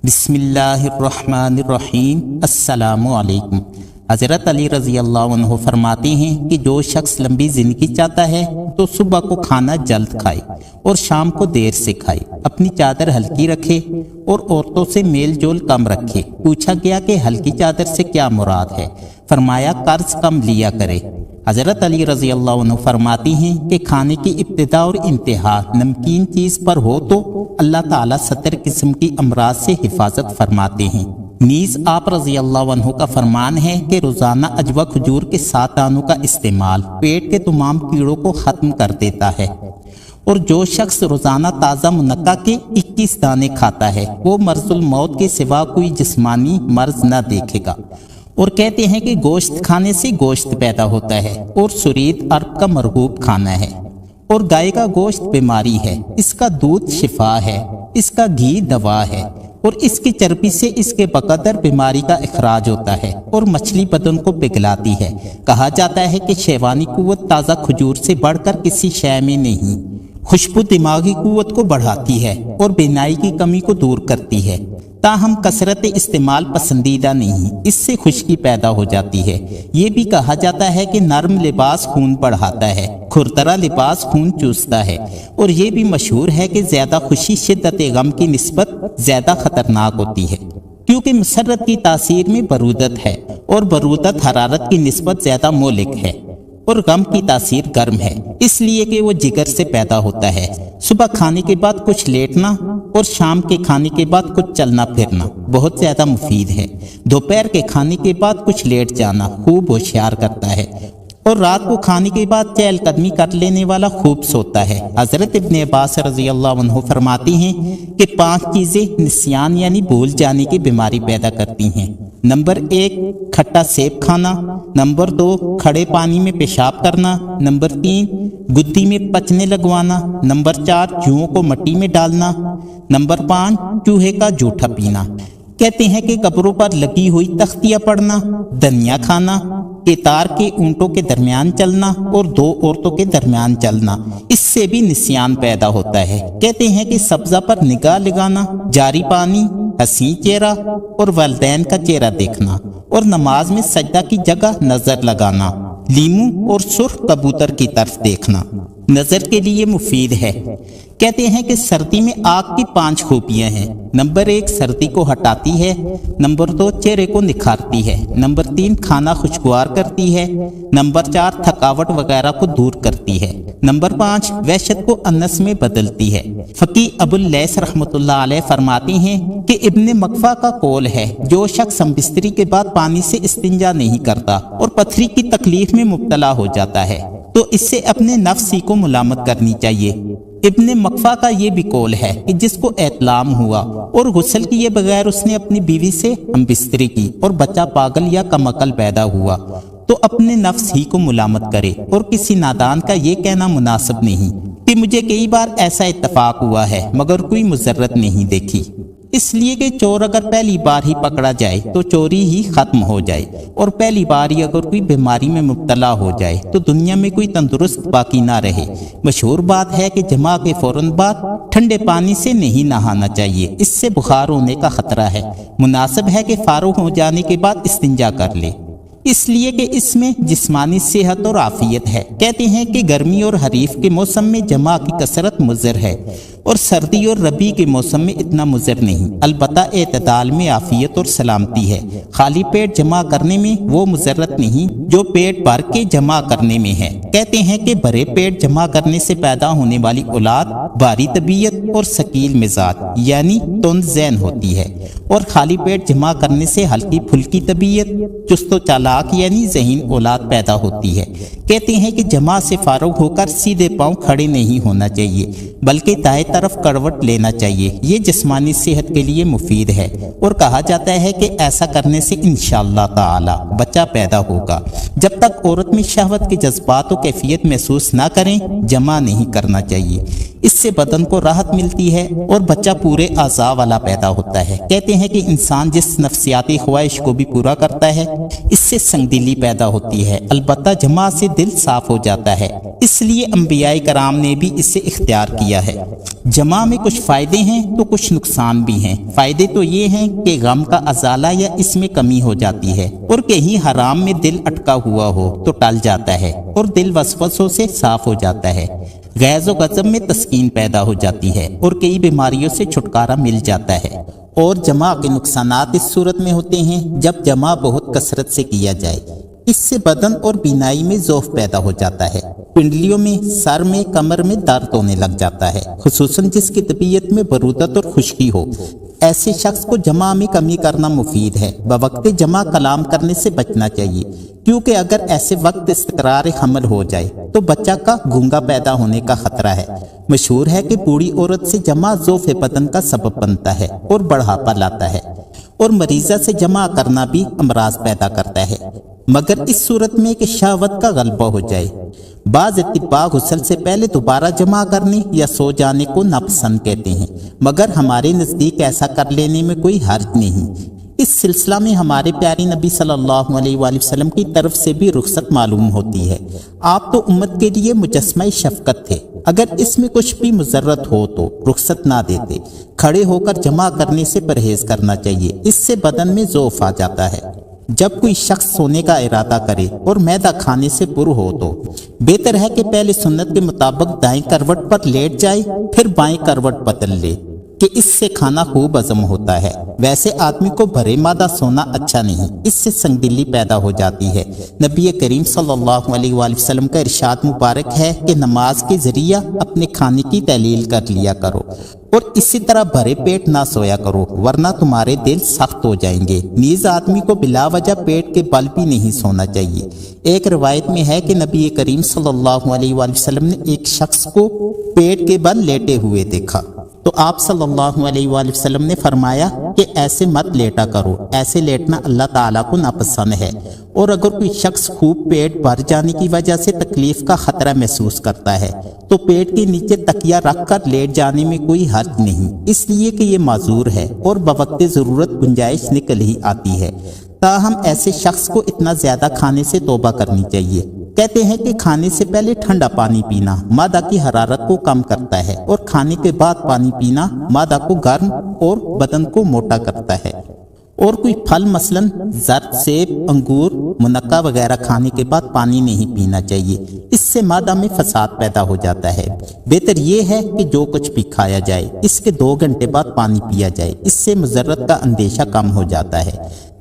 بسم اللہ الرحمن الرحیم۔ السلام علیکم۔ حضرت علی رضی اللہ عنہ فرماتے ہیں کہ جو شخص لمبی زندگی چاہتا ہے تو صبح کو کھانا جلد کھائے اور شام کو دیر سے کھائے، اپنی چادر ہلکی رکھے اور عورتوں سے میل جول کم رکھے۔ پوچھا گیا کہ ہلکی چادر سے کیا مراد ہے؟ فرمایا قرض کم لیا کرے۔ حضرت علی رضی اللہ عنہ فرماتی ہیں کہ کھانے کی ابتدا اور انتہا نمکین چیز پر ہو تو اللہ تعالیٰ 70 قسم کی امراض سے حفاظت فرماتے ہیں۔ نیز آپ رضی اللہ عنہ کا فرمان ہے کہ روزانہ اجوا کھجور کے 7 دانوں کا استعمال پیٹ کے تمام کیڑوں کو ختم کر دیتا ہے، اور جو شخص روزانہ تازہ منقع کے 21 دانے کھاتا ہے وہ مرض الموت کے سوا کوئی جسمانی مرض نہ دیکھے گا۔ اور کہتے ہیں کہ گوشت کھانے سے گوشت پیدا ہوتا ہے، اور سرید عرب کا مرغوب کھانا ہے، اور گائے کا گوشت بیماری ہے، اس کا دودھ شفا ہے، اس کا گھی دوا ہے، اور اس کی چربی سے اس کے بقدر بیماری کا اخراج ہوتا ہے، اور مچھلی بدن کو پگھلاتی ہے۔ کہا جاتا ہے کہ شیوانی قوت تازہ کھجور سے بڑھ کر کسی شے میں نہیں۔ خوشبو دماغی قوت کو بڑھاتی ہے اور بینائی کی کمی کو دور کرتی ہے، تاہم کثرت استعمال پسندیدہ نہیں، اس سے خشکی پیدا ہو جاتی ہے۔ یہ بھی کہا جاتا ہے کہ نرم لباس خون بڑھاتا ہے، کھرترا لباس خون چوستا ہے، اور یہ بھی مشہور ہے کہ زیادہ خوشی شدت غم کی نسبت زیادہ خطرناک ہوتی ہے، کیونکہ مسرت کی تاثیر میں برودت ہے، اور برودت حرارت کی نسبت زیادہ مہلک ہے، اور غم کی تاثیر گرم ہے، اس لیے کہ وہ جگر سے پیدا ہوتا ہے۔ صبح کھانے کے بعد کچھ لیٹنا اور شام کے کھانے کے بعد کچھ چلنا پھرنا بہت زیادہ مفید ہے۔ دوپہر کے کھانے کے بعد کچھ لیٹ جانا خوب ہوشیار کرتا ہے، اور رات کو کھانے کے بعد چہل قدمی کر لینے والا خوب سوتا ہے۔ حضرت ابن عباس رضی اللہ عنہ فرماتی ہیں کہ 5 چیزیں نسیان یعنی بھول جانے کی بیماری پیدا کرتی ہیں۔ نمبر 1 کھٹا سیب کھانا، نمبر 2 کھڑے پانی میں پیشاب کرنا، نمبر 3 گدی میں پچنے لگوانا، نمبر 4 جوؤں کو مٹی میں ڈالنا، نمبر 5 چوہے کا جوٹھا پینا۔ کہتے ہیں کہ قبروں پر لگی ہوئی تختیاں پڑھنا، دھنیا کھانا، کتار کے اونٹوں کے درمیان چلنا، اور 2 عورتوں کے درمیان چلنا، اس سے بھی نسیان پیدا ہوتا ہے۔ کہتے ہیں کہ سبزہ پر نگاہ لگانا، جاری پانی، حسین چہرہ اور والدین کا چہرہ دیکھنا، اور نماز میں سجدہ کی جگہ نظر لگانا، لیمو اور سرخ کبوتر کی طرف دیکھنا نظر کے لیے مفید ہے۔ کہتے ہیں کہ سردی میں آگ کی 5 خوبیاں ہیں۔ نمبر 1 سردی کو ہٹاتی ہے، نمبر 2 چہرے کو نکھارتی ہے، نمبر 3 کھانا خوشگوار کرتی ہے، نمبر 4 تھکاوٹ وغیرہ کو دور کرتی ہے، نمبر 5 وحشت کو انس میں بدلتی ہے۔ فقی ابو اللیث رحمۃ اللہ علیہ فرماتے ہیں کہ ابن مکفہ کا قول ہے، جو شخص ہم بستری کے بعد پانی سے استنجا نہیں کرتا اور پتھری کی تکلیف میں مبتلا ہو جاتا ہے تو اس سے اپنے نفس ہی کو ملامت کرنی چاہیے۔ ابن مکفہ کا یہ بھی قول ہے کہ جس کو احتلام ہوا اور غسل کیے بغیر اس نے اپنی بیوی سے ہم بستری کی اور بچہ پاگل یا کم عقل پیدا ہوا تو اپنے نفس ہی کو ملامت کرے، اور کسی نادان کا یہ کہنا مناسب نہیں کہ مجھے کئی بار ایسا اتفاق ہوا ہے مگر کوئی مضرت نہیں دیکھی، اس لیے کہ چور اگر پہلی بار ہی پکڑا جائے تو چوری ہی ختم ہو جائے، اور پہلی بار ہی اگر کوئی بیماری میں مبتلا ہو جائے تو دنیا میں کوئی تندرست باقی نہ رہے۔ مشہور بات ہے کہ جمعہ کے فوراً بعد ٹھنڈے پانی سے نہیں نہانا چاہیے، اس سے بخار ہونے کا خطرہ ہے۔ مناسب ہے کہ فارغ ہو جانے کے بعد استنجا کر لے، اس لیے کہ اس میں جسمانی صحت اور عافیت ہے۔ کہتے ہیں کہ گرمی اور حریف کے موسم میں جمع کی کثرت مضر ہے، اور سردی اور ربیع کے موسم میں اتنا مضر نہیں، البتہ اعتدال میں عافیت اور سلامتی ہے۔ خالی پیٹ جمع کرنے میں وہ مضرت نہیں جو پیٹ بھر کے جمع کرنے میں ہے۔ کہتے ہیں کہ بھرے پیٹ جمع کرنے سے پیدا ہونے والی اولاد بھاری طبیعت اور ثقیل مزاج یعنی تند ذہن ہوتی ہے، اور خالی پیٹ جمع کرنے سے ہلکی پھلکی طبیعت چست و چالاک یعنی ذہین اولاد پیدا ہوتی ہے۔ کہتے ہیں کہ جمع سے فارغ ہو کر سیدھے پاؤں کھڑے نہیں ہونا چاہیے بلکہ دائیں طرف کروٹ لینا چاہیے، یہ جسمانی صحت کے لیے مفید ہے، اور کہا جاتا ہے کہ ایسا کرنے سے انشاءاللہ تعالی بچہ پیدا ہوگا۔ جب تک عورت میں شہوت کے جذبات و کیفیت محسوس نہ کریں جمع نہیں کرنا چاہیے۔ اس سے بدن کو راحت ملتی ہے اور بچہ پورے اعضاء والا پیدا ہوتا ہے۔ کہتے ہیں کہ انسان جس نفسیاتی خواہش کو بھی پورا کرتا ہے اس سے سنگ دلی پیدا ہوتی ہے، البتہ جمع سے دل صاف ہو جاتا ہے، اس لیے انبیاء کرام نے بھی اسے اختیار کیا ہے۔ جمع میں کچھ فائدے ہیں تو کچھ نقصان بھی ہیں۔ فائدے تو یہ ہیں کہ غم کا ازالہ یا اس میں کمی ہو جاتی ہے، اور کہیں حرام میں دل اٹکا ہوا ہو تو ٹل جاتا ہے اور دل وسوسوں سے صاف ہو جاتا ہے، غیظ و غضب میں تسکین پیدا ہو جاتی ہے اور کئی بیماریوں سے چھٹکارا مل جاتا ہے۔ اور جمع کے نقصانات اس صورت میں ہوتے ہیں جب جمع بہت کثرت سے کیا جائے، اس سے بدن اور بینائی میں ضعف پیدا ہو جاتا ہے، پنڈلیوں میں، سر میں، کمر میں درد ہونے لگ جاتا ہے، خصوصاً جس کی طبیعت میں برودت اور خشکی ہو۔ ایسے شخص کو جمع میں کمی کرنا مفید ہے۔ بوقت جمع کلام کرنے سے بچنا چاہیے، کیونکہ اگر ایسے وقت استقرار حمل ہو جائے تو بچہ کا گونگا پیدا ہونے کا خطرہ ہے۔ مشہور ہے کہ بوڑھی عورت سے جمع ضعف بدن کا سبب بنتا ہے اور بڑھاپا لاتا ہے، اور مریضہ سے جمع کرنا بھی امراض پیدا کرتا ہے، مگر اس صورت میں کہ شہوت کا غلبہ ہو جائے۔ بعض اطباء غسل سے پہلے دوبارہ جمع کرنے یا سو جانے کو ناپسند کہتے ہیں، مگر ہمارے نزدیک ایسا کر لینے میں کوئی حرج نہیں۔ اس سلسلہ میں ہمارے پیارے نبی صلی اللہ علیہ وآلہ وسلم کی طرف سے بھی رخصت معلوم ہوتی ہے۔ آپ تو امت کے لیے مجسمہ شفقت تھے، اگر اس میں کچھ بھی مضرت ہو تو رخصت نہ دیتے۔ کھڑے ہو کر جمع کرنے سے پرہیز کرنا چاہیے، اس سے بدن میں ضعف آ جاتا ہے۔ جب کوئی شخص سونے کا ارادہ کرے اور معدہ کھانے سے پر ہو تو بہتر ہے کہ پہلے سنت کے مطابق دائیں کروٹ پر لیٹ جائے، پھر بائیں کروٹ بدل لے، کہ اس سے کھانا خوب ہضم ہوتا ہے۔ ویسے آدمی کو بھرے معدہ سونا اچھا نہیں، اس سے سنگ دلی پیدا ہو جاتی ہے۔ نبی کریم صلی اللہ علیہ وآلہ وسلم کا ارشاد مبارک ہے کہ نماز کے ذریعہ اپنے کھانے کی تحلیل کر لیا کرو، اور اسی طرح بھرے پیٹ نہ سویا کرو، ورنہ تمہارے دل سخت ہو جائیں گے۔ نیز آدمی کو بلا وجہ پیٹ کے بل بھی نہیں سونا چاہیے۔ ایک روایت میں ہے کہ نبی کریم صلی اللہ علیہ وآلہ وسلم نے ایک شخص کو پیٹ کے بل لیٹے ہوئے دیکھا تو آپ صلی اللہ علیہ وآلہ وسلم نے فرمایا کہ ایسے مت لیٹا کرو، ایسے لیٹنا اللہ تعالیٰ کو ناپسند ہے۔ اور اگر کوئی شخص خوب پیٹ بھر جانے کی وجہ سے تکلیف کا خطرہ محسوس کرتا ہے تو پیٹ کے نیچے تکیہ رکھ کر لیٹ جانے میں کوئی حرج نہیں، اس لیے کہ یہ معذور ہے اور بوقت ضرورت گنجائش نکل ہی آتی ہے۔ تاہم ایسے شخص کو اتنا زیادہ کھانے سے توبہ کرنی چاہیے۔ کہتے ہیں کہ کھانے سے پہلے ٹھنڈا پانی پینا معدہ کی حرارت کو کم کرتا ہے، اور کھانے کے بعد پانی پینا معدہ کو گرم اور بدن کو موٹا کرتا ہے۔ اور کوئی پھل مثلاً زرد، سیب، انگور، منقع وغیرہ کھانے کے بعد پانی نہیں پینا چاہیے، اس سے معدہ میں فساد پیدا ہو جاتا ہے۔ بہتر یہ ہے کہ جو کچھ بھی کھایا جائے اس کے 2 گھنٹے بعد پانی پیا جائے، اس سے مضرت کا اندیشہ کم ہو جاتا ہے۔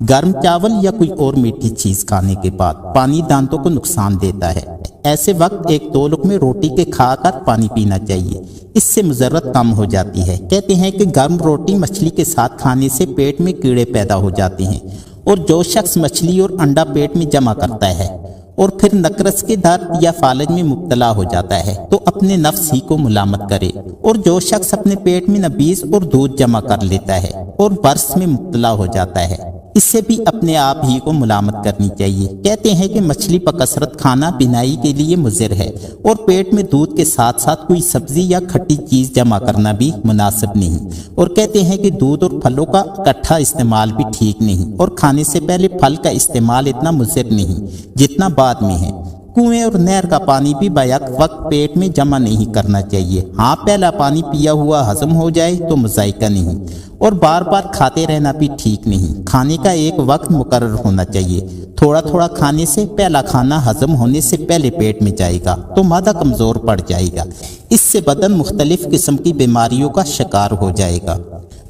گرم چاول یا کوئی اور میٹھی چیز کھانے کے بعد پانی دانتوں کو نقصان دیتا ہے، ایسے وقت 1-2 لقمے روٹی کے کھا کر پانی پینا چاہیے، اس سے مضرت کم ہو جاتی ہے۔ کہتے ہیں کہ گرم روٹی مچھلی کے ساتھ کھانے سے پیٹ میں کیڑے پیدا ہو جاتے ہیں، اور جو شخص مچھلی اور انڈا پیٹ میں جمع کرتا ہے اور پھر نقرس کے درد یا فالج میں مبتلا ہو جاتا ہے تو اپنے نفس ہی کو ملامت کرے، اور جو شخص اپنے پیٹ میں نبیز اور دودھ جمع کر لیتا ہے اور برس میں مبتلا ہو جاتا ہے، اس سے بھی اپنے آپ ہی کو ملامت کرنی چاہیے۔ کہتے ہیں کہ مچھلی بکثرت کھانا بینائی کے لیے مضر ہے، اور پیٹ میں دودھ کے ساتھ ساتھ کوئی سبزی یا کھٹی چیز جمع کرنا بھی مناسب نہیں، اور کہتے ہیں کہ دودھ اور پھلوں کا اکٹھا استعمال بھی ٹھیک نہیں، اور کھانے سے پہلے پھل کا استعمال اتنا مضر نہیں جتنا بعد میں ہے۔ کنویں اور نہر کا پانی بھی بیک وقت پیٹ میں جمع نہیں کرنا چاہیے۔ ہاں پہلا پانی پیا ہوا ہضم ہو جائے تو مذائقہ نہیں، اور بار بار کھاتے رہنا بھی ٹھیک نہیں۔ کھانے کا ایک وقت مقرر ہونا چاہیے، تھوڑا تھوڑا کھانے سے پہلا کھانا ہضم ہونے سے پہلے پیٹ میں جائے گا تو معدہ کمزور پڑ جائے گا، اس سے بدن مختلف قسم کی بیماریوں کا شکار ہو جائے گا۔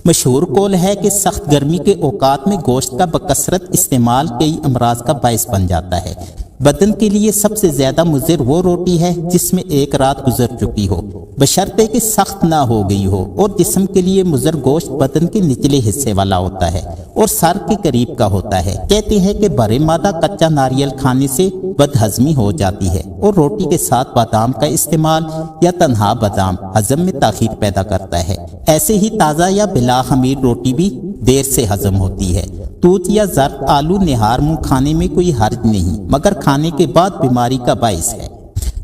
مشہور قول ہے کہ سخت گرمی کے اوقات میں گوشت کا بکثرت استعمال کئی امراض کا باعث بن جاتا ہے۔ بدن کے لیے سب سے زیادہ مضر وہ روٹی ہے جس میں 1 رات گزر چکی ہو، بشرطے کہ سخت نہ ہو گئی ہو، اور جسم کے لیے مضر گوشت بدن کے نچلے حصے والا ہوتا ہے اور سر کے قریب کا ہوتا ہے۔ کہتے ہیں کہ بھرے معدہ کچا ناریل کھانے سے بدہضمی ہو جاتی ہے، اور روٹی کے ساتھ بادام کا استعمال یا تنہا بادام ہضم میں تاخیر پیدا کرتا ہے۔ ایسے ہی تازہ یا بلا خمیر روٹی بھی دیر سے ہضم ہوتی ہے۔ توت یا زرد آلو نہار منہ کھانے میں کوئی حرج نہیں، مگر کھانے کے بعد بیماری کا باعث ہے۔